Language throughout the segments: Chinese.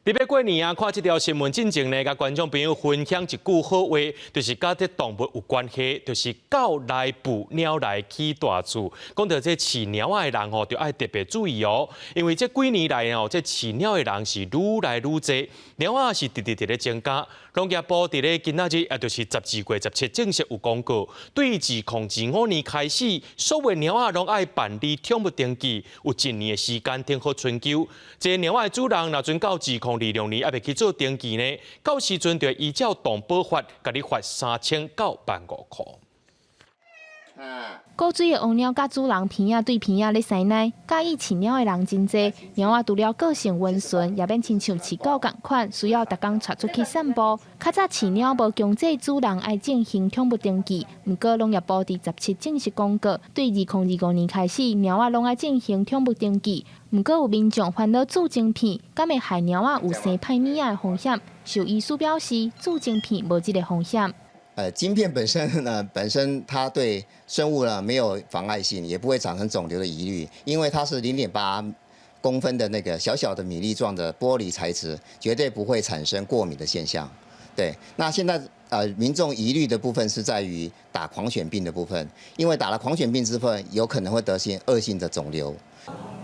你要过年啊，看这条新闻进前呢，甲观众朋友分享一句好话，就是甲这动物有关系，就是狗来富，鸟来起大厝。讲到这饲鸟的人吼，就爱特别注意哦，因为这几年来哦，这饲鸟的人是愈来愈多，鸟啊是直咧增加。农业部伫咧今仔日，也就是12月17正式有公告，对2025年开始，所有鸟啊拢爱办理宠物登记，有1年的时间定好春秋。这鸟啊主人若准到2026年还未去做登记呢，到时阵就依照动保法，甲你罚3950块。古水的王鸟甲主人鼻仔对鼻仔咧塞奶，介意饲鸟的人真多。鸟仔除了个性温顺，也免亲像饲狗共款，需要逐工带出去散步。较早饲鸟无强制主人爱进行宠物登记，不过农业部伫17正式公告，对2025年开始，鸟仔拢爱进行宠物登记。不过有民众烦恼注晶片，敢会害鸟仔有生歹物仔的风险。兽医师表示，注晶片无这个风险。晶片本身它对生物呢没有妨碍性，也不会产生肿瘤的疑虑，因为它是0.8公分的那个小小的米粒状的玻璃材质，绝对不会产生过敏的现象。对，那现在民众疑虑的部分是在于打狂犬病的部分，因为打了狂犬病之后，有可能会得恶性的肿瘤。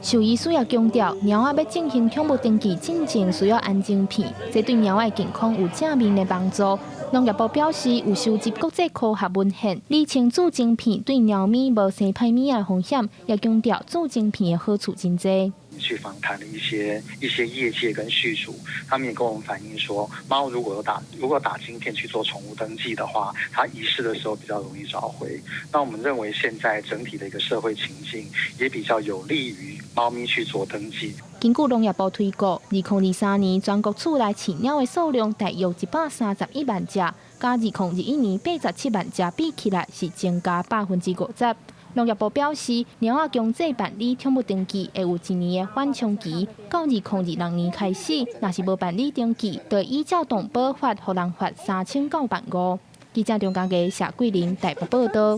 兽医师也强调，猫仔要进行宠物登记进前需要安晶片，这对猫仔健康有正面的帮助。农业部表示，有收集国际科学文献，厘清注晶片对猫咪无生歹物仔风险，也强调注晶片的好处真多。去访谈了一些业界跟畜主，他们也跟我们反映说，猫如果打晶片去做宠物登记的话，它遗失的时候比较容易找回。那我们认为现在整体的一个社会情境也比较有利于猫咪去做登记。根据农业部推估，2023年全国厝内饲鸟的数量大约131万只，加2021年87万只比起来是增加50%。农业部表示，鸟仔强制办理宠物登记会有1年的缓冲期，到2026年开始，若是无办理登记，就依照动保法，互人罚3950。记者张家佳、谢桂玲台北报道。